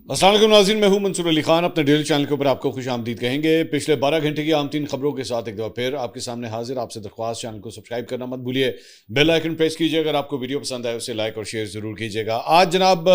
अस्सलाम वालेकुम नाज़रीन, मैं हूं मंसूर अली खान। अपने डेली चैनल के ऊपर आपको खुश आमदीद कहेंगे। पिछले 12 घंटे की आम तीन खबरों के साथ एक दफ़ा फिर आपके सामने हाजिर। आपसे दरख्वास्त, चैनल को सब्सक्राइब करना मत भूलिए, बेल आइकन प्रेस कीजिए। अगर आपको वीडियो पसंद आए उसे लाइक और शेयर ज़रूर कीजिएगा। आज जनाब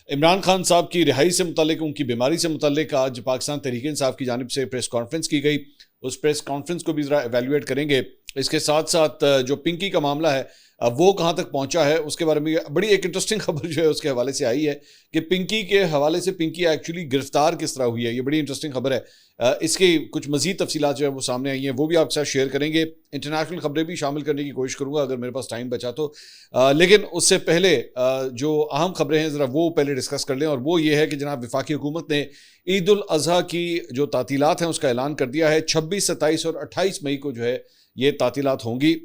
इमरान खान साहब की रिहाई से मुतालिक, उनकी बीमारी से मुतालिक आज पाकिस्तान तहरीक इंसाफ की जानिब से प्रेस कॉन्फ्रेंस की गई। उस प्रेस कॉन्फ्रेंस को भी ज़रा एवेल्युएट करेंगे। इसके साथ साथ जो पिंकी का मामला है वो कहाँ तक पहुंचा है उसके बारे में बड़ी एक इंटरेस्टिंग खबर जो है उसके हवाले से आई है कि पिंकी के हवाले से पिंकी एक्चुअली गिरफ्तार किस तरह हुई है। ये बड़ी इंटरेस्टिंग खबर है। इसकी कुछ मजीद तफसीलात जो है वो सामने आई हैं, वो भी आपके साथ शेयर करेंगे। इंटरनेशनल खबरें भी शामिल करने की कोशिश करूंगा अगर मेरे पास टाइम बचा तो। लेकिन उससे पहले जो अहम खबरें हैं ज़रा वो पहले डिस्कस कर लें, और वो ये है कि जनाब वफाकी हुकूमत ने ईद उल अजहा की जो तातीलात हैं उसका ऐलान कर दिया है। 26, 27 और 28 मई को जो है ये तातीलात होंगी,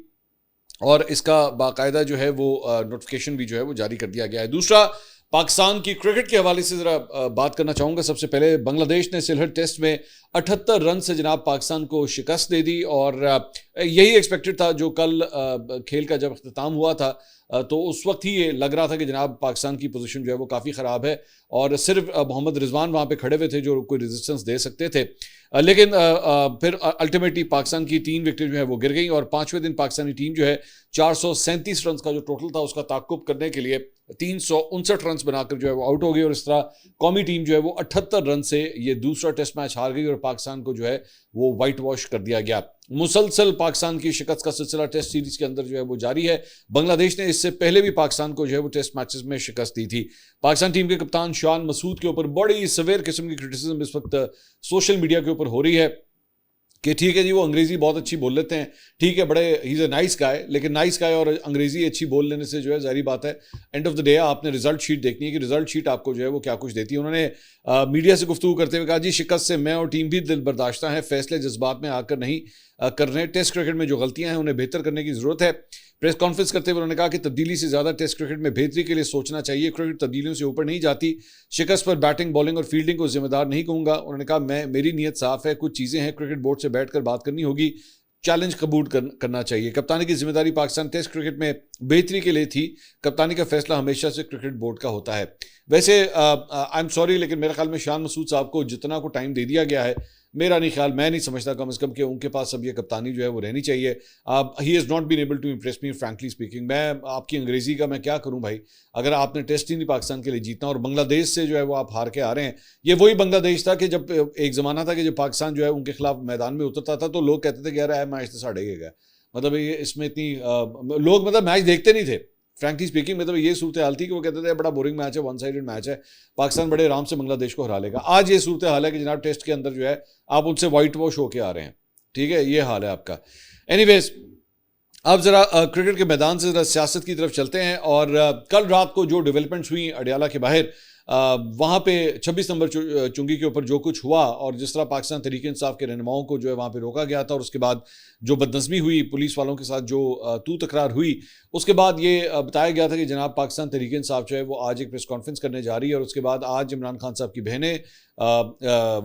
और इसका बाकायदा जो है वो नोटिफिकेशन भी जो है वो जारी कर दिया गया है। दूसरा, पाकिस्तान की क्रिकेट के हवाले से ज़रा बात करना चाहूँगा। सबसे पहले बांग्लादेश ने सिलहट टेस्ट में 78 रन से जनाब पाकिस्तान को शिकस्त दे दी, और यही एक्सपेक्टेड था। जो कल खेल का जब अख्ताम हुआ था तो उस वक्त ही ये लग रहा था कि जनाब पाकिस्तान की पोजीशन जो है वो काफ़ी ख़राब है, और सिर्फ मोहम्मद रिजवान वहाँ पे खड़े हुए थे जो कोई रेजिस्टेंस दे सकते थे। लेकिन फिर अल्टीमेटली पाकिस्तान की 3 विकेट जो है वो गिर गई, और 5वें दिन पाकिस्तानी टीम जो है 437 रन का जो टोटल था उसका ताक़ुब करने के लिए 359 रन बनाकर जो है वो आउट हो गई, और इस तरह कौमी टीम जो है वो 78 रन से ये दूसरा टेस्ट मैच हार गई, और पाकिस्तान को जो है वो वाइट वॉश कर दिया गया। मुसलसल पाकिस्तान की शिकस्त का सिलसिला टेस्ट सीरीज के अंदर जो है वो जारी है। बांग्लादेश ने इससे पहले भी पाकिस्तान को जो है वो टेस्ट मैचेस में शिकस्त दी थी। पाकिस्तान टीम के कप्तान शान मसूद के ऊपर बड़ी सवेर किस्म की क्रिटिसिज्म इस वक्त सोशल मीडिया के ऊपर हो रही है कि ठीक है जी, वो अंग्रेजी बहुत अच्छी बोल लेते हैं, ठीक है, बड़े he is a nice guy, लेकिन नाइस गाय और अंग्रेजी अच्छी बोल लेने से जो है जारी बात है एंड ऑफ द डे आपने रिजल्ट शीट देखनी है कि रिजल्ट शीट आपको जो है वो क्या कुछ देती है। उन्होंने मीडिया से गुफ्तगू करते हुए कहा, जी शिकस्त से मैं और टीम भी दिल बर्दाश्ता है, फैसले जज्बात में आकर नहीं कर रहे हैं। टेस्ट क्रिकेट में जो गलतियां हैं उन्हें बेहतर करने की ज़रूरत है। प्रेस कॉन्फ्रेंस करते हुए उन्होंने कहा कि तब्दीली से ज़्यादा टेस्ट क्रिकेट में बेहतरी के लिए सोचना चाहिए। क्रिकेट तब्दीलियों से ऊपर नहीं जाती। शिकस्त पर बैटिंग, बॉलिंग और फील्डिंग को जिम्मेदार नहीं कहूँगा। उन्होंने कहा, मेरी नीयत साफ है, कुछ चीज़ें हैं क्रिकेट बोर्ड से बैठकर बात करनी होगी, चैलेंज कबूल करना चाहिए। कप्तानी की जिम्मेदारी पाकिस्तान टेस्ट क्रिकेट में बेहतरी के लिए थी। कप्तानी का फैसला हमेशा से क्रिकेट बोर्ड का होता है। वैसे आई एम सॉरी, लेकिन मेरे ख्याल में शान मसूद साहब को जितना को टाइम दे दिया गया है, मेरा नहीं ख्याल, मैं नहीं समझता कम से कम कि उनके पास अब ये कप्तानी जो है वो रहनी चाहिए। He has not been able to impress me frankly speaking. मैं आपकी अंग्रेजी का मैं क्या करूं भाई, अगर आपने टेस्ट ही नहीं पाकिस्तान के लिए जीतना और बांग्लादेश से जो है वो आप हार के आ रहे हैं। ये वही बांग्लादेश था कि जब एक ज़माना था कि जब पाकिस्तान जो है उनके खिलाफ मैदान में उतरता था तो लोग कहते थे कि यार मैच तो साढ़े गया, मतलब ये इसमें इतनी लोग मतलब मैच देखते नहीं थे। फ्रैंकली स्पीकिंग मतलब ये सूरत हाल थी कि वो कहते थे बड़ा बोरिंग मैच है, वन साइडेड मैच है, पाकिस्तान बड़े आराम से बांग्लादेश को हरा लेगा। आज ये सूरत हाल है कि जनाब टेस्ट के अंदर जो है आप उनसे वाइट वॉश होके आ रहे हैं। ठीक है, ये हाल है आपका। एनीवेज, अब जरा क्रिकेट के मैदान से जरा सियासत की तरफ चलते हैं, और कल रात को जो डेवलपमेंट्स हुई अडियाला के बाहर, वहाँ पे 26 नंबर चुंगी के ऊपर जो कुछ हुआ, और जिस तरह पाकिस्तान तहरीक इंसाफ के रहनुमाओं को जो है वहाँ पे रोका गया था, और उसके बाद जो बदनज़मी हुई पुलिस वालों के साथ, जो तू तकरार हुई, उसके बाद ये बताया गया था कि जनाब पाकिस्तान तहरीक इंसाफ जो है वो आज एक प्रेस कॉन्फ्रेंस करने जा रही है। और उसके बाद आज इमरान खान साहब की बहनें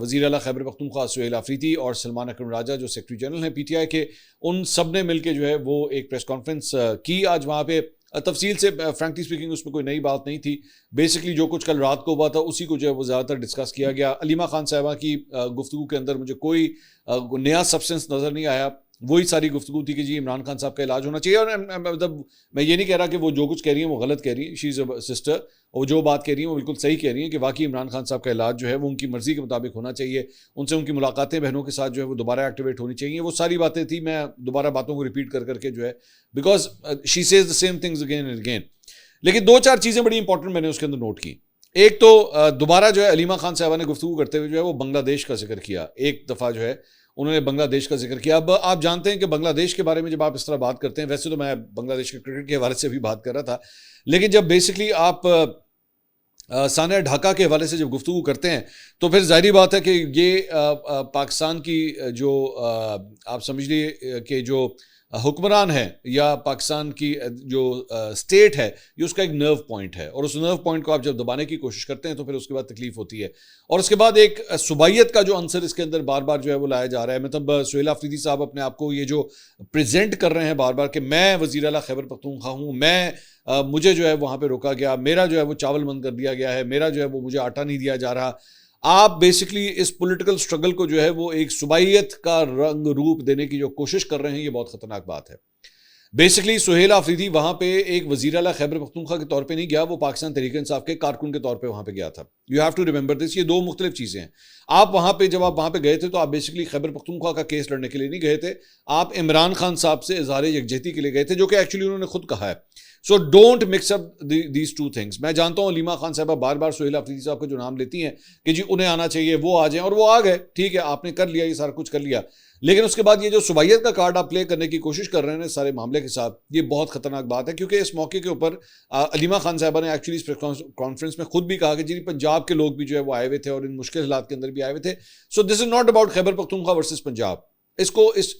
वज़ीर आला खैबर पख्तूनख्वा सुहेल आफरीदी और सलमान अकरम राजा जो सेक्रेटरी जनरल हैं PTI के, उन सब ने मिल के जो है वो एक प्रेस कॉन्फ्रेंस की आज वहाँ पे। तफसील से फ्रैंकली स्पीकिंग उसमें कोई नई बात नहीं थी। बेसिकली जो कुछ कल रात को हुआ था उसी को जो है वो ज़्यादातर डिस्कस किया गया। अलीमा खान साहबा की गुफ्तगू के अंदर मुझे कोई नया सब्सटेंस नज़र नहीं आया। वही सारी गुफ्तगू थी कि जी इमरान खान साहब का इलाज होना चाहिए, और मतलब मैं ये नहीं कह रहा कि वो जो कुछ कह रही हैं वो गलत कह रही हैं, शी इज़ अ सिस्टर, और जो बात कह रही हैं वो बिल्कुल सही कह रही हैं कि वाकई इमरान खान साहब का इलाज जो है वो उनकी मर्ज़ी के मुताबिक होना चाहिए। उनसे उनकी मुलाकातें बहनों के साथ जो है वो दोबारा एक्टिवेट होनी चाहिए। वो सारी बातें थी, मैं दोबारा बातों को रिपीट कर करके जो है, because she says the same things again and again. लेकिन 2-4 चीज़ें बड़ी इंपॉर्टेंट मैंने उसके अंदर नोट की। एक तो दोबारा जो है अलीमा खान साहबा ने गुफ्तगू करते हुए जो है वो बांग्लादेश का जिक्र किया। एक दफ़ा जो है उन्होंने बांग्लादेश का जिक्र किया। अब आप जानते हैं कि बांग्लादेश के बारे में जब आप इस तरह बात करते हैं, वैसे तो मैं बांग्लादेश के क्रिकेट के हवाले से भी बात कर रहा था, लेकिन जब बेसिकली आप सानिया ढाका के हवाले से जब गुफ्तगू करते हैं तो फिर जाहिर बात है कि ये पाकिस्तान की जो आप समझ लीजिए कि जो हुक्मरान है या पाकिस्तान की जो स्टेट है, ये उसका एक नर्व पॉइंट है, और उस नर्व पॉइंट को आप जब दबाने की कोशिश करते हैं तो फिर उसके बाद तकलीफ होती है। और उसके बाद एक सुबाइयत का जो आंसर इसके अंदर बार बार जो है वो लाया जा रहा है, मतलब सुहेल आफरीदी साहब अपने आप को ये जो प्रेजेंट कर रहे हैं बार बार कि मैं वज़ीर आला खैबर पख्तूनख्वा हूँ, मैं मुझे जो है वहाँ पे रोका गया, मेरा जो है वो चावल बंद कर दिया गया है, मेरा जो है वो मुझे आटा नहीं दिया जा रहा। आप बेसिकली इस पॉलिटिकल स्ट्रगल को जो है वो एक सुबाइयत का रंग रूप देने की जो कोशिश कर रहे हैं, ये बहुत खतरनाक बात है। बेसिकली सुहेल आफरीदी वहां पे एक वजीर आला खैबर पख्तूनख्वा के तौर पे नहीं गया, वो पाकिस्तान तहरीक इंसाफ के कारकुन के तौर पे वहां पे गया था। You have to remember this, ये दो मुख्तलिफ चीजें हैं। आप वहां पे जब आप वहां पे गए थे तो आप बेसिकली खैबर पख्तूनख्वा का केस लड़ने के लिए नहीं गए थे, आप इमरान खान साहब से इजहार यकजहती के लिए गए थे, जो कि एक्चुअली उन्होंने खुद कहा है। So don't mix up these two things. मैं जानता हूं अलीमा खान साहबा बार बार सुहेल आफरीदी साहब का जो नाम लेती हैं कि जी उन्हें आना चाहिए, वो आ जाएं, और वो आ गए, ठीक है, आपने कर लिया, ये सारा कुछ कर लिया, लेकिन उसके बाद ये जो सुबाइयत का कार्ड आप प्ले करने की कोशिश कर रहे हैं सारे मामले के साथ, ये बहुत खतरनाक बात है। क्योंकि इस मौके के ऊपर अलीमा खान साहबा ने एक्चुअली इस प्रेस कॉन्फ्रेंस में खुद भी कहा कि जी पंजाब के लोग भी जो है वो आए हुए थे और इन मुश्किल हालात के अंदर भी आए हुए थे। सो this is not about Khyber Pakhtunkhwa versus Punjab. इसको इस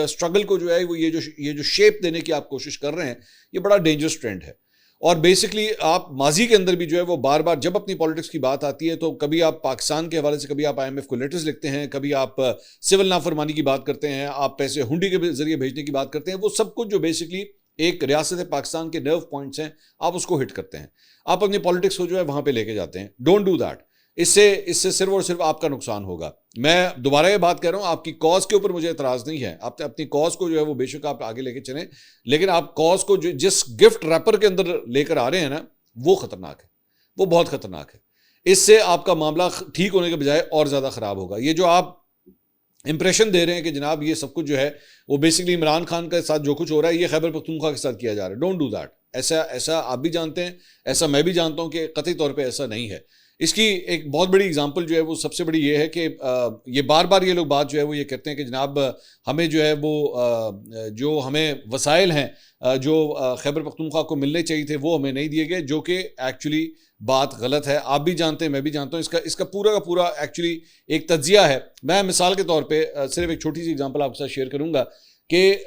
स्ट्रगल को जो है वो ये जो शेप देने की आप कोशिश कर रहे हैं, ये बड़ा डेंजरस ट्रेंड है। और बेसिकली आप माजी के अंदर भी जो है वो बार बार जब अपनी पॉलिटिक्स की बात आती है तो कभी आप पाकिस्तान के हवाले से, कभी आप IMF को लेटर्स लिखते हैं, कभी आप सिविल नाफरमानी की बात करते हैं, आप पैसे हुंडी के जरिए भेजने की बात करते हैं, वो सब कुछ जो बेसिकली एक रियासत पाकिस्तान के नर्व पॉइंट्स हैं, आप उसको हिट करते हैं, आप अपनी पॉलिटिक्स को जो है वहां पे लेके जाते हैं। Don't do that. इससे सिर्फ और सिर्फ आपका नुकसान होगा। मैं दोबारा ये बात कर रहा हूं, आपकी कॉज के ऊपर मुझे एतराज नहीं है, आप अपनी कॉज को जो है वो बेशक आप आगे लेके चलें, लेकिन आप कॉज को जिस गिफ्ट रैपर के अंदर लेकर आ रहे हैं ना, वो खतरनाक है, वो बहुत खतरनाक है। इससे आपका मामला ठीक होने के बजाय और ज्यादा खराब होगा। ये जो आप इंप्रेशन दे रहे हैं कि जनाब ये सब कुछ जो है वो बेसिकली इमरान खान के साथ जो कुछ हो रहा है ये खैबर पख्तूनख्वा के साथ किया जा रहा है, डोंट डू दैट। ऐसा आप भी जानते हैं, ऐसा मैं भी जानता हूं कि कतई तौर पे ऐसा नहीं है। इसकी एक बहुत बड़ी एग्जांपल जो है वो सबसे बड़ी ये है कि ये बार बार ये लोग बात जो है वो ये कहते हैं कि जनाब हमें जो है वो जो हमें वसाइल हैं जो खैबर पख्तूनख्वा को मिलने चाहिए थे वो हमें नहीं दिए गए, जो कि एक्चुअली बात गलत है। आप भी जानते हैं, मैं भी जानता हूँ, इसका पूरा का पूरा एक्चुअली एक तज्जिया है। मैं मिसाल के तौर पे सिर्फ एक छोटी सी एग्जांपल आपके साथ शेयर करूंगा कि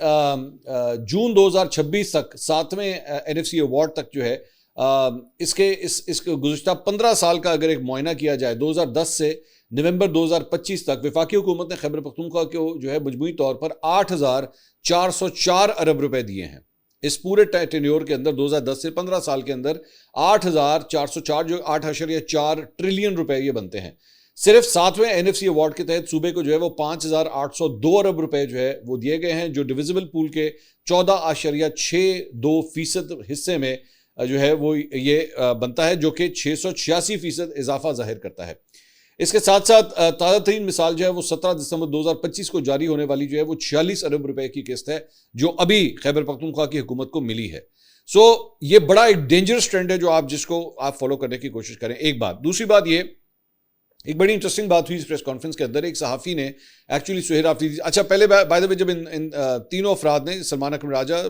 जून 2026 तक 7वें NFC अवार्ड तक जो है इसके गुज़िश्ता 15 साल का अगर एक मुआयना किया जाए, 2010 से नवंबर 2025 तक वफाकी हुकूमत ने खैबर पख्तूनख्वा को जो है मजमूई तौर पर 8,404 अरब रुपए दिए हैं। इस पूरे टेन्योर के अंदर 2010 से 15 साल के अंदर 8,404 जो 8.4 ट्रिलियन रुपए ये बनते हैं। सिर्फ 7वें NFC अवार्ड के तहत सूबे को जो है वो 5,802 अरब रुपए जो है वो दिए गए हैं, जो डिविजिबल पूल के 14.62% हिस्से में जो है वो ये बनता है, जो कि 686% इजाफा जाहिर करता है। इसके साथ साथ ताज़ा तरीन मिसाल जो है वो 17 दिसंबर 2025 को जारी होने वाली जो है वो 46 अरब रुपए की किस्त है, जो अभी खैबर पख्तूनख्वा की हुकूमत को मिली है। सो ये बड़ा एक डेंजरस ट्रेंड है जो आप जिसको आप फॉलो करने की कोशिश करें। एक बात। दूसरी बात, ये एक बड़ी इंटरेस्टिंग बात हुई इस प्रेस कॉन्फ्रेंस के अंदर। एक सहाफ़ी ने एक्चुअली सुहेल आफरीदी, अच्छा पहले बाय द वे जब इन तीनों अफराद ने, सलमान अकरम राजा,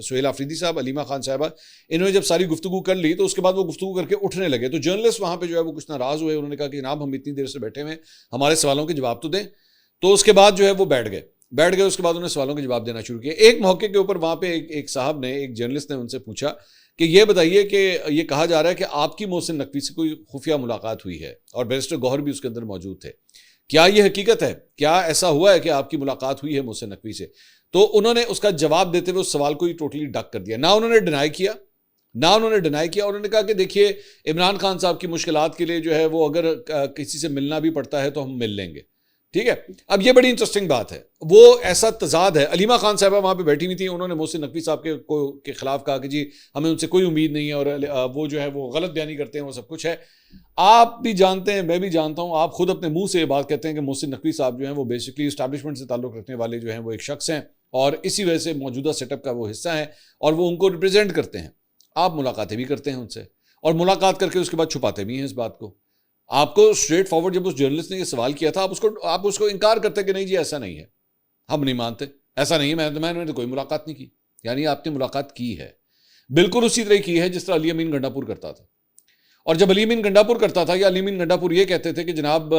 सुहेल आफरीदी साहब, अलीमा खान साहबा, इन्होंने जब सारी गुफ्तगू कर ली तो उसके बाद वो गुफ्तगू करके उठने लगे, तो जर्नलिस्ट वहाँ पे जो है वो कुछ नाराज़ हुए। उन्होंने कहा कि जनाब हम इतनी देर से बैठे हुए, हमारे सवालों के जवाब तो दें। तो उसके बाद जो है वो बैठ गए। उसके बाद उन्होंने सवालों के जवाब देना शुरू किया। एक मौके के ऊपर वहाँ पे एक साहब ने, एक जर्नलिस्ट ने उनसे पूछा कि ये बताइए कि ये कहा जा रहा है कि आपकी मोहसिन नकवी से कोई खुफिया मुलाकात हुई है और बैरिस्टर गौहर भी उसके अंदर मौजूद थे, क्या ये हकीकत है? क्या ऐसा हुआ है कि आपकी मुलाकात हुई है मोहसिन नकवी से? तो उन्होंने उसका जवाब देते हुए उस सवाल को ही टोटली डक कर दिया। ना उन्होंने डिनाई किया, उन्होंने कहा कि देखिए इमरान खान साहब की मुश्किलात के लिए जो है वो अगर किसी से मिलना भी पड़ता है तो हम मिल लेंगे। ठीक है, अब ये बड़ी इंटरेस्टिंग बात है, वो ऐसा तजाद है। अलीमा खान साहबा वहाँ पे बैठी हुई थी, उन्होंने मोहसिन नकवी साहब के खिलाफ कहा कि जी हमें उनसे कोई उम्मीद नहीं है और वो जो है वो गलत बयानी करते हैं, वो सब कुछ है। आप भी जानते हैं, मैं भी जानता हूँ, आप खुद अपने मुंह से ये बात कहते हैं कि मोहसिन नकवी साहब जो हैं वो बेसिकली इस्टेब्लिशमेंट से ताल्लुक़ रखने वाले जो हैं वो एक शख्स हैं और इसी वजह से मौजूदा सेटअप का वो हिस्सा है और वो उनको रिप्रेजेंट करते हैं। आप मुलाकातें भी करते हैं उनसे और मुलाकात करके उसके बाद छुपाते भी हैं इस बात को। आपको स्ट्रेट फॉरवर्ड जब उस जर्नलिस्ट ने ये सवाल किया था, आप उसको इनकार करते कि नहीं जी ऐसा नहीं है, हम नहीं मानते, ऐसा नहीं है, मैंने तो कोई मुलाकात नहीं की। यानी आपने मुलाकात की है, बिल्कुल उसी तरह की है जिस तरह अली अमीन गंडापुर करता था। और जब अलीमीन गंडापुर करता था, या अलीमीन गंडापुर ये कहते थे कि जनाब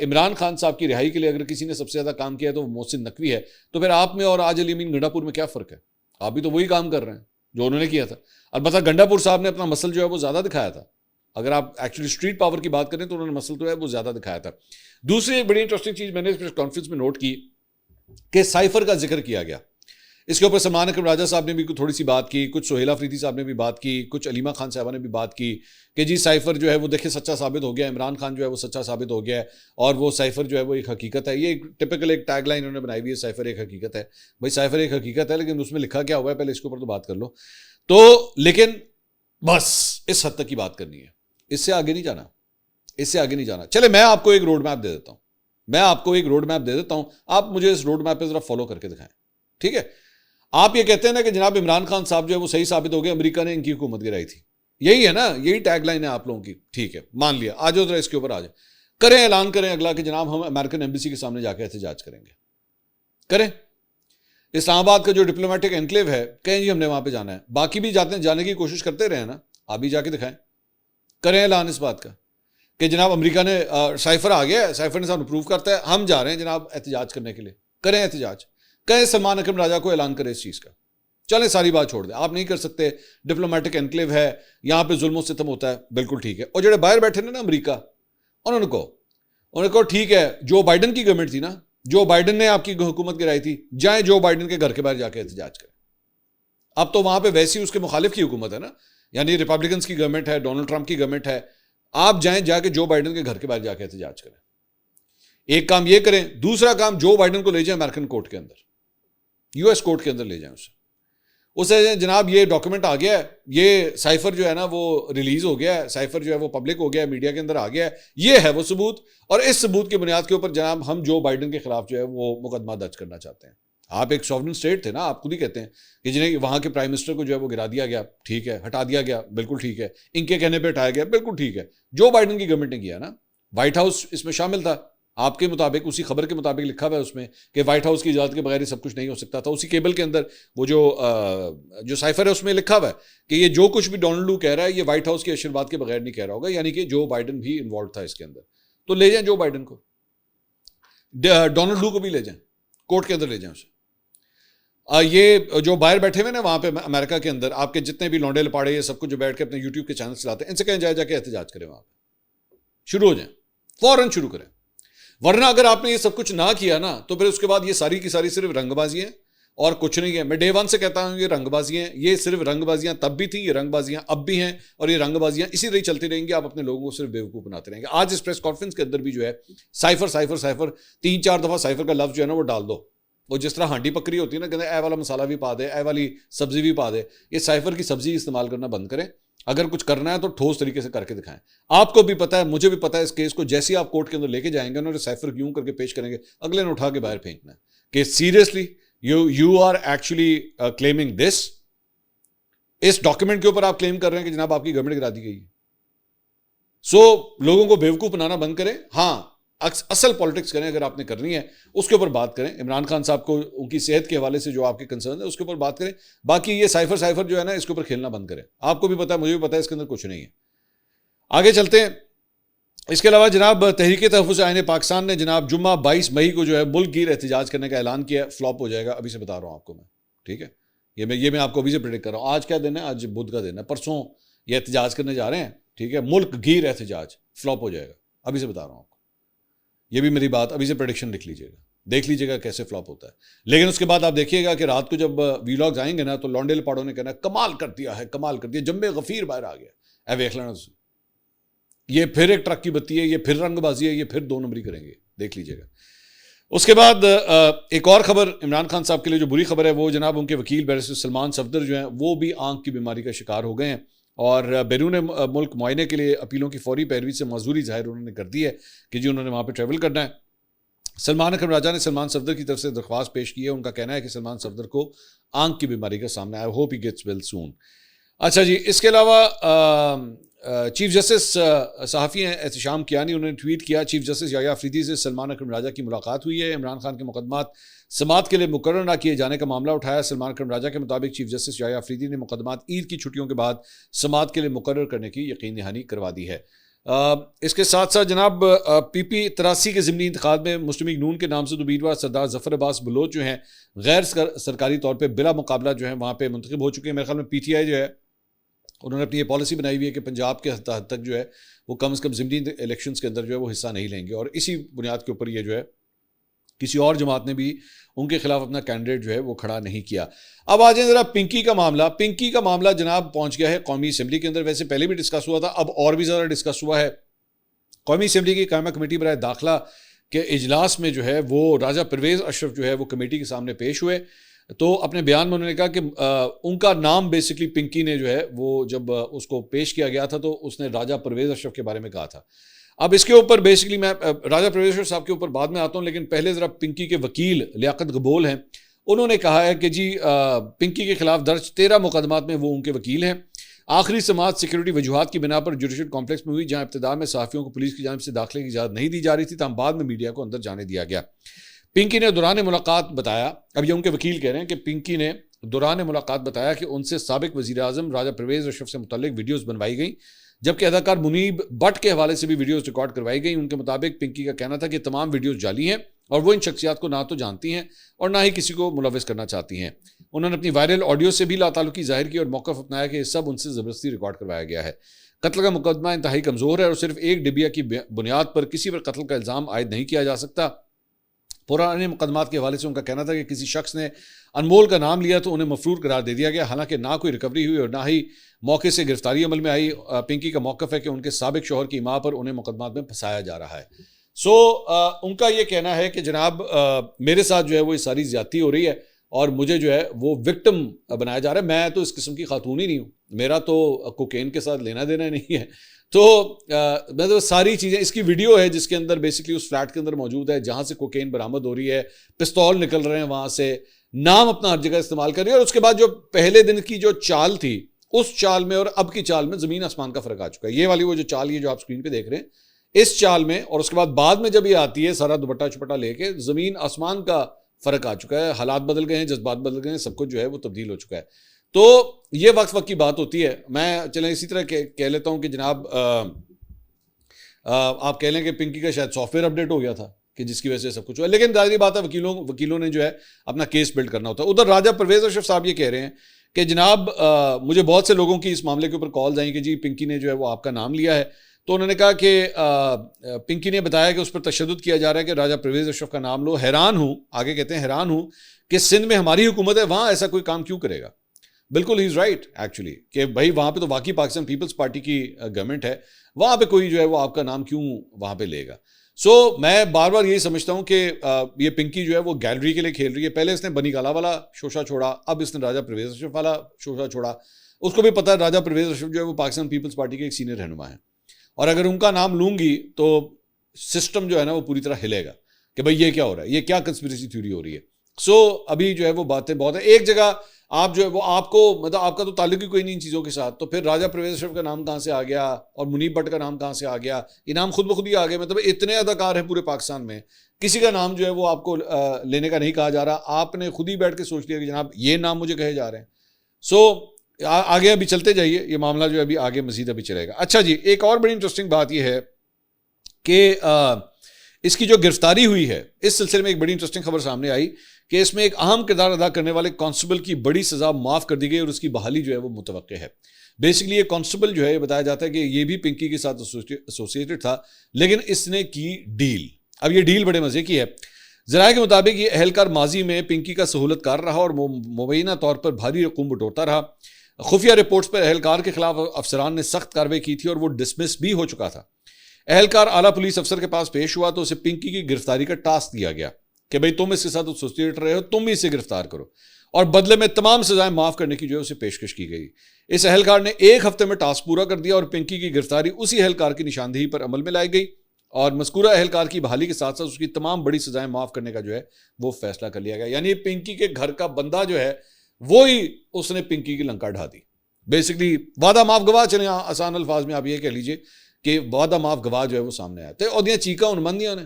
इमरान खान साहब की रिहाई के लिए अगर किसी ने सबसे ज़्यादा काम किया है तो वो मोहसिन नकवी है, तो फिर आप में और आज अलीमीन गंडापुर में क्या फ़र्क है? आप भी तो वही काम कर रहे हैं जो उन्होंने किया था। अलबत्ता गंडापुर साहब ने अपना मसल जो है वो ज़्यादा दिखाया था। अगर आप एक्चुअली स्ट्रीट पावर की बात करें तो उन्होंने मसल जो है वो ज़्यादा दिखाया था। दूसरी एक बड़ी इंटरेस्टिंग चीज़ मैंने प्रेस कॉन्फ्रेंस में नोट की कि साइफर का जिक्र किया गया। इसके ऊपर सलमान अकरम राजा साहब ने भी थोड़ी सी बात की, कुछ सोहेल अफरीदी साहब ने भी बात की, कुछ अलीमा खान साहबा ने भी बात की कि जी साइफर जो है वो देखिए सच्चा साबित हो गया, इमरान खान जो है वो सच्चा साबित हो गया है, और वो साइफर जो है वो एक हकीकत है। ये टिपिकल एक टैगलाइन उन्होंने बनाई हुई है, साइफर एक हकीकत है। भाई साइफर एक हकीकत है, लेकिन उसमें लिखा क्या हुआ है पहले इसके ऊपर तो बात कर लो। तो लेकिन बस इस हद तक की बात करनी है, इससे आगे नहीं जाना, इससे आगे नहीं जाना। चले मैं आपको एक रोड मैप दे देता हूं, मैं आपको एक रोड मैप दे देता हूं, आप मुझे इस रोड मैप पे जरा फॉलो करके दिखाएं, ठीक है? आप ये कहते हैं ना कि जनाब इमरान खान साहब जो है वो सही साबित हो गए, अमेरिका ने इनकी हुकूमत गिराई थी, यही है ना, यही टैगलाइन है आप लोगों की, ठीक है, मान लिया। आ जाओ जरा इसके ऊपर आ जाए, करें ऐलान करें अगला कि जनाब हम अमेरिकन एम्बेसी के सामने जाकर एहतजाज करेंगे, करें। इस्लामाबाद का जो डिप्लोमेटिक एनक्लेव है, कहें जी हमने वहां पे जाना है, बाकी भी जाने की कोशिश करते रहे ना, आप भी जाके दिखाएं, करें ऐलान इस बात का कि जनाब अमेरिका ने साइफर आ गया है, साइफर ने साहब प्रूव करता है, हम जा रहे हैं जनाब एहतजाज करने के लिए, करें एहतजाज, कहें सलमान अकरम राजा को ऐलान करें इस चीज़ का। चलें सारी बात छोड़ दें, आप नहीं कर सकते, डिप्लोमेटिक एनक्लेव है, यहां पे जुल्म सितम होता है, बिल्कुल ठीक है। और जो बाहर बैठे ना अमेरिका, उनको ठीक है, जो बाइडन की गवर्नमेंट थी ना, जो बाइडन ने आपकी हुकूमत गिराई थी, जाए जो बाइडन के घर के बाहर जाके एहतजाज करें। अब तो वहां पे वैसी उसके मुखालिफ की हुकूमत है ना, यानी रिपब्लिकन की गवर्नमेंट है, डोनाल्ड ट्रंप की गवर्नमेंट है, आप जाएं जाके जो बाइडन के घर के बाहर जाके एहतजाज करें। एक काम ये करें, दूसरा काम जो बाइडन को ले जाए अमेरिकन कोर्ट के अंदर, यूएस कोर्ट के अंदर ले जाएं उसे जनाब ये डॉक्यूमेंट आ गया है, ये साइफर जो है ना वो रिलीज हो गया है, साइफर जो है वो पब्लिक हो गया है, मीडिया के अंदर आ गया है, ये है वो सबूत, और इस सबूत की बुनियाद के ऊपर जनाब हम जो बाइडन के खिलाफ जो है वो मुकदमा दर्ज करना चाहते हैं। आप एक सॉवरेन स्टेट थे ना, आप खुद ही कहते हैं कि जिन्हें वहां के प्राइम मिनिस्टर को जो है वो गिरा दिया गया, ठीक है, हटा दिया गया, बिल्कुल ठीक है, इनके कहने पर हटाया गया, बिल्कुल ठीक है, जो बाइडन की गवर्नमेंट ने किया ना, व्हाइट हाउस इसमें शामिल था, आपके मुताबिक, उसी खबर के मुताबिक लिखा हुआ है उसमें कि व्हाइट हाउस की इजाजत के बगैर ये सब कुछ नहीं हो सकता था। उसी केबल के अंदर वो जो साइफर है उसमें लिखा हुआ है कि ये जो कुछ भी डोनाल्ड लू कह रहा है ये व्हाइट हाउस के आशीर्वाद के बगैर नहीं कह रहा होगा, यानी कि जो बाइडन भी इन्वॉल्व था इसके अंदर। तो ले जाएं जो बाइडन को, डोनाल्ड लू को भी ले जाएं, कोर्ट के अंदर ले जाएं उसे। ये जो बाहर बैठे हुए ना वहां पे अमेरिका के अंदर, आपके जितने भी लौंडे लपाड़े ये सब कुछ जो बैठ के अपने यूट्यूब के चैनल चलाते हैं, इनसे कहें जाके एहतजाज करें, वहां पर शुरू हो जाए, फौरन शुरू करें। वरना अगर आपने ये सब कुछ ना किया ना तो फिर उसके बाद ये सारी की सारी सिर्फ रंगबाजी है और कुछ नहीं है। मैं डे वन से कहता हूं ये रंगबाजी हैं, ये सिर्फ रंगबाजियां तब भी थी, ये रंगबाजियां अब भी हैं, और ये रंगबाजियां इसी तरह चलती रहेंगी। आप अपने लोगों को सिर्फ बेवकूफ बनाते रहेंगे। आज इस प्रेस कॉन्फ्रेंस के अंदर भी जो है साइफर साइफर साइफर 3-4 दफा साइफर का लफ्ज जो है ना वो डाल दो। वो जिस तरह हांडी पकड़ी होती है ना, कहते हैं ए वाला मसाला भी पा दे, ए वाली सब्जी भी पा दे, ये साइफर की सब्जी इस्तेमाल करना बंद करें। अगर कुछ करना है तो ठोस तरीके से करके दिखाएं। आपको भी पता है, मुझे भी पता है, इस केस को जैसे आप कोर्ट के अंदर लेके जाएंगे ना, साइफर क्यों करके पेश करेंगे, अगले ने उठा के बाहर फेंकना है कि seriously you are actually claiming this. इस डॉक्यूमेंट के ऊपर आप क्लेम कर रहे हैं कि जनाब आपकी गवर्नमेंट गिरा दी गई है। सो लोगों को बेवकूफ बनाना बंद करें। हाँ, असल पॉलिटिक्स करें, अगर आपने करनी है उसके ऊपर बात करें। इमरान खान साहब को उनकी सेहत के हवाले से जो आपके कंसर्न है उसके ऊपर बात करें। बाकी ये साइफर जो है ना, इसके ऊपर खेलना बंद करें। आपको भी पता है, मुझे भी पता है, इसके अंदर कुछ नहीं है। आगे चलते हैं। इसके अलावा जनाब तहरीक तहफ़्फ़ुज़ आईन पाकिस्तान ने जनाब जुम्मा 22 मई को जो है मुल्क गिर एहतजाज करने का ऐलान किया। फ्लॉप हो जाएगा, अभी से बता रहा हूँ आपको मैं, ठीक है। ये मैं आपको अभी से प्रेडिक्ट कर रहा हूँ। आज क्या दिन है? आज बुध का दिन है। परसों ये एहतजाज करने जा रहे हैं, ठीक है। मुल्क गिर एहतजाज फ्लॉप हो जाएगा, अभी से बता रहा हूँ आपको। ये भी मेरी बात, अभी से प्रेडिक्शन लिख लीजिएगा, देख लीजिएगा कैसे फ्लॉप होता है। लेकिन उसके बाद आप देखिएगा कि रात को जब वीलॉग्स आएंगे ना, तो लौंडे लपाड़ों ने कहना कमाल कर दिया है, कमाल कर दिया, जम्बे गफीर बाहर आ गया। देख लेना, ये फिर एक ट्रक की बत्ती है, ये फिर रंगबाजी है, ये फिर 2 नंबरी करेंगे, देख लीजिएगा। उसके बाद एक और खबर इमरान खान साहब के लिए जो बुरी खबर है, वो जनाब उनके वकील बैरिस्टर सलमान सफदर जो हैं वो भी आंख की बीमारी का शिकार हो गए हैं और बैरून मुल्क मुआयने के लिए अपीलों की फौरी पैरवी से मजबूरी जाहिर उन्होंने कर दी है कि जी उन्होंने वहाँ पर ट्रैवल करना है। सलमान अकरम राजा ने सलमान सफदर की तरफ से दरख्वास्त पेश की है। उनका कहना है कि सलमान सफदर को आंख की बीमारी का सामना है। I hope he gets well soon. अच्छा जी, इसके अलावा चीफ जस्टिस सहाफ़ी हैं एहतशाम कियानी, उन्होंने ट्वीट किया, चीफ जस्टिस याह्या अफरीदी से सलमान अकरम राजा की मुलाकात हुई है। इमरान खान के मुकदमात समात के लिए मुकर्रर न किए जाने का मामला उठाया। सलमान अकरम राजा के मुताबिक चीफ जस्टिस याह्या अफरीदी ने मुकदमात ईद की छुट्टियों के बाद समात के लिए मुकर्रर करने की यकीन दहानी करवा दी है। इसके साथ साथ जनाब PP 83 के ज़िमनी इंतखाब में मुस्लिम लीग नून के नाम से उम्मीदवार सरदार जफर अब्बास बलोच जो हैं गैर सरकारी तौर पर बिला मुकाबला जो है वहाँ पर मुंतखब हो चुके हैं। मेरे ख्याल में PTI जो है उन्होंने अपनी ये पॉलिसी बनाई हुई है कि पंजाब के हद तक जो है वो कम से कम ज़िमनी इलेक्शंस के अंदर जो है वो हिस्सा नहीं लेंगे, और इसी बुनियाद के ऊपर ये जो है किसी और जमात ने भी उनके खिलाफ अपना कैंडिडेट जो है वो खड़ा नहीं किया। अब आ जाए ज़रा पिंकी का मामला। पिंकी का मामला जनाब पहुंच गया है कौमी असम्बली के अंदर। वैसे पहले भी डिस्कस हुआ था, अब और भी ज़्यादा डिस्कस हुआ है। कौमी असम्बली की कायमा कमेटी बराए दाखिला के इजलास में जो है वो राजा परवेज़ अशरफ जो है वो कमेटी के सामने पेश हुए। तो अपने बयान में उन्होंने कहा कि उनका नाम बेसिकली पिंकी ने जो है वो जब उसको पेश किया गया था तो उसने राजा परवेज़ अशरफ के बारे में कहा था। अब इसके ऊपर बेसिकली मैं राजा परवेज़ अशरफ साहब के ऊपर बाद में आता हूँ, लेकिन पहले ज़रा पिंकी के वकील लियाकत गबोल हैं, उन्होंने कहा है कि जी पिंकी के खिलाफ दर्ज 13 मुकदमात में वो उनके वकील हैं। आखिरी समात सिक्योरिटी वजूहात की बिना पर जुडिशल कॉम्प्लेक्स में हुई, जहाँ इब्तिदा में सहाफ़ियों को पुलिस की जानिब से दाखिले की इजाज़त नहीं दी जा रही थी, तमाम बाद में मीडिया को अंदर जाने दिया गया। पिंकी ने दौरान मुलाकात बताया, अब ये उनके वकील कह रहे हैं कि पिंकी ने दौरान मुलाकात बताया कि उनसे साबिक वज़ीर आज़म राजा परवेज़ अशरफ से मुतल्लिक वीडियोज़ बनवाई गई, जबकि अदाकार मुनीब भट्ट के हवाले से भी वीडियोज़ रिकॉर्ड करवाई गई। उनके मुताबिक पिंकी का कहना था कि तमाम वीडियोज़ जाली हैं और वो इन शख्सियात को ना तो जानती हैं और ना ही किसी को मुलविस करना चाहती हैं। उन्होंने अपनी वायरल ऑडियो से भी लाताल्लुकी जाहिर की और मौक़िफ़ अपनाया कि ये सब उनसे ज़बरदस्ती रिकॉर्ड करवाया गया है। कत्ल का मुकदमा इंतहाई कमज़ोर है और सिर्फ एक डिबिया की बुनियाद पर किसी पर कत्ल का इल्ज़ाम आयद नहीं किया जा सकता। पुराने मुकदमात के हवाले से उनका कहना था कि किसी शख्स ने अनमोल का नाम लिया तो उन्हें मफरूर करार दे दिया गया, हालांकि ना कोई रिकवरी हुई और ना ही मौके से गिरफ्तारी अमल में आई। पिंकी का मौक़िफ़ है कि उनके साबिक शौहर की माँ पर उन्हें मुकदमात में फंसाया जा रहा है। उनका ये कहना है कि जनाब मेरे साथ जो है वो ये सारी ज़्यादती हो रही है और मुझे जो है वो विक्टिम बनाया जा रहा है। मैं तो इस किस्म की खातून ही नहीं हूँ, मेरा तो कोकेन के साथ लेना देना नहीं है। तो मतलब सारी चीज़ें, इसकी वीडियो है जिसके अंदर बेसिकली उस फ्लैट के अंदर मौजूद है जहाँ से कोकेन बरामद हो रही है, पिस्तौल निकल रहे हैं वहाँ से, नाम अपना हर जगह इस्तेमाल कर रही है। और उसके बाद जो पहले दिन की जो चाल थी उस चाल में और अब की चाल में ज़मीन आसमान का फ़र्क आ चुका है। ये वाली वो जो चाल ये जो आप स्क्रीन पर देख रहे हैं, इस चाल में और उसके बाद में जब ये आती है सारा दुपट्टा छुपट्टा लेके, ज़मीन आसमान का फ़र्क आ चुका है। हालात बदल गए हैं, जज्बात बदल गए हैं, सब कुछ जो है वो तब्दील हो चुका है। तो ये वक्त की बात होती है। मैं चलें इसी तरह कह लेता हूँ कि जनाब आप कह लें कि पिंकी का शायद सॉफ्टवेयर अपडेट हो गया था कि जिसकी वजह से सब कुछ हुआ, लेकिन जाहिर बात है वकीलों ने जो है अपना केस बिल्ड करना होता है। उधर राजा परवेज़ अशरफ साहब ये कह रहे हैं कि जनाब मुझे बहुत से लोगों की इस मामले के ऊपर कॉल्स आई कि जी पिंकी ने जो है वो आपका नाम लिया है। तो उन्होंने कहा कि पिंकी ने बताया कि उस पर तशद्दुद किया जा रहा है कि राजा परवेज़ अशरफ का नाम लो। हैरान हूँ, आगे कहते हैं हैरान हूँ कि सिंध में हमारी हुकूमत है, वहाँ ऐसा कोई काम क्यों करेगा। बिल्कुल ही इज़ राइट एक्चुअली कि भाई वहाँ पे तो वाकई पाकिस्तान पीपल्स पार्टी की गवर्नमेंट है, वहाँ पे कोई जो है वो आपका नाम क्यों वहाँ पे लेगा। मैं बार बार यही समझता हूँ कि ये पिंकी जो है वो गैलरी के लिए खेल रही है। पहले इसने बनी गाला वाला शोशा छोड़ा, अब इसने राजा परवेज़ अशरफ वाला शोशा छोड़ा। उसको भी पता है राजा परवेज़ अशरफ जो है वो पाकिस्तान पीपल्स पार्टी के एक सीनियर रहनुमा है और अगर उनका नाम लूँगी तो सिस्टम जो है ना वो पूरी तरह हिलेगा कि भाई ये क्या हो रहा है, ये क्या कंस्पिरेसी थ्योरी हो रही है। अभी जो है वो बातें बहुत है। एक जगह आप जो है वो आपको मतलब आपका तो ताल्लुक ही कोई नहीं इन चीज़ों के साथ, तो फिर राजा परवेज़ अशरफ का नाम कहाँ से आ गया और मुनीब भट्ट का नाम कहाँ से आ गया, ये नाम खुद ब खुद ही आ गए। मतलब इतने अदाकार हैं पूरे पाकिस्तान में, किसी का नाम जो है वो आपको लेने का नहीं कहा जा रहा, आपने खुद ही बैठ के सोच लिया कि जनाब ये नाम मुझे कहे जा रहे हैं। आगे अभी चलते जाइए, ये मामला जो है अभी आगे मजीद अभी चलेगा। अच्छा जी, एक और बड़ी इंटरेस्टिंग बात यह है कि इसकी जो गिरफ्तारी हुई है, इस सिलसिले में एक बड़ी इंटरेस्टिंग खबर सामने आई कि इसमें एक अहम किरदार अदा करने वाले कांस्टेबल की बड़ी सज़ा माफ़ कर दी गई और उसकी बहाली जो है वो मुतवक्के है। बेसिकली ये कांस्टेबल जो है बताया जाता है कि ये भी पिंकी के साथ एसोसिएटेड था, लेकिन इसने की डील। अब ये डील बड़े मज़े की है। ज़राए के मुताबिक ये अहलकार माजी में पिंकी का सहूलतकार रहा और मुबैना तौर पर भारी रकूम बटोरता रहा। खुफिया रिपोर्ट्स पर अहलकार के खिलाफ अफसरान ने सख्त कार्रवाई की थी और वो डिसमिस भी हो चुका था। अहलकार आला पुलिस अफसर के पास पेश हुआ तो उसे पिंकी की गिरफ्तारी का टास्क दिया गया कि भाई तुम इसके साथ एसोसिएट रहे हो, तुम ही इसे गिरफ्तार करो, और बदले में तमाम सजाएं माफ करने की जो है उसे पेशकश की गई। इस अहलकार ने 1 हफ्ते में टास्क पूरा कर दिया और पिंकी की गिरफ्तारी उसी अहलकार की निशानदेही पर अमल में लाई गई और मज़कूरा अहलकार की बहाली के साथ साथ उसकी तमाम बड़ी सजाएं माफ करने का जो है वो फैसला कर लिया गया। यानी पिंकी के घर का बंदा जो है वो ही उसने पिंकी की लंका ढा दी। बेसिकली वादा माफ गवाह, चले आसान अल्फाज में आप ये कह लीजिए कि वादा माफ गवाह जो है वो सामने आया तो और चीका उन मंदिया ने,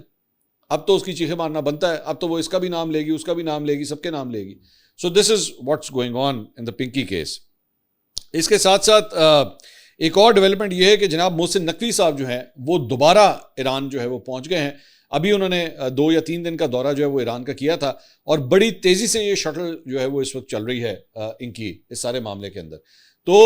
अब तो उसकी चीखें मारना बनता है, अब तो वो इसका भी नाम लेगी, उसका भी नाम लेगी, सबके नाम लेगी। So this is what's going on in the Pinky case. इसके साथ साथ एक और डेवलपमेंट ये है कि जनाब मोहसिन नकवी साहब जो हैं वो दोबारा ईरान जो है वो पहुंच गए हैं। अभी उन्होंने 2 या 3 दिन का दौरा जो है वो ईरान का किया था और बड़ी तेजी से ये शटल जो है वो इस वक्त चल रही है इनकी इस सारे मामले के अंदर। तो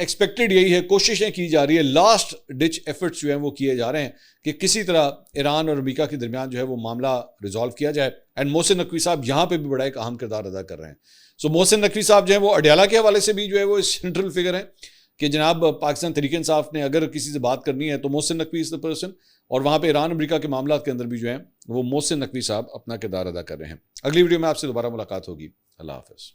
एक्सपेक्टेड यही है, कोशिशें की जा रही है, लास्ट डिच एफर्ट्स जो हैं वो किए जा रहे हैं कि किसी तरह ईरान और अमेरिका के दरमियान जो है वो मामला रिजॉल्व किया जाए। एंड मोहसिन नकवी साहब यहाँ पे भी बड़ा एक अहम किरदार अदा कर रहे हैं। सो मोहसिन नकवी साहब जो है वो अडयाला के हवाले से भी जो है वो सेंट्रल फिगर है कि जनाब पाकिस्तान तहरीक इंसाफ ने अगर किसी से बात करनी है तो Mohsin Naqvi is the person, और वहाँ पे ईरान अमेरिका के मामला के अंदर भी जो है वो मोहसिन नकवी साहब अपना किरदार अदा कर रहे हैं। अगली वीडियो में आपसे दोबारा मुलाकात होगी। अल्लाह हाफ़िज़।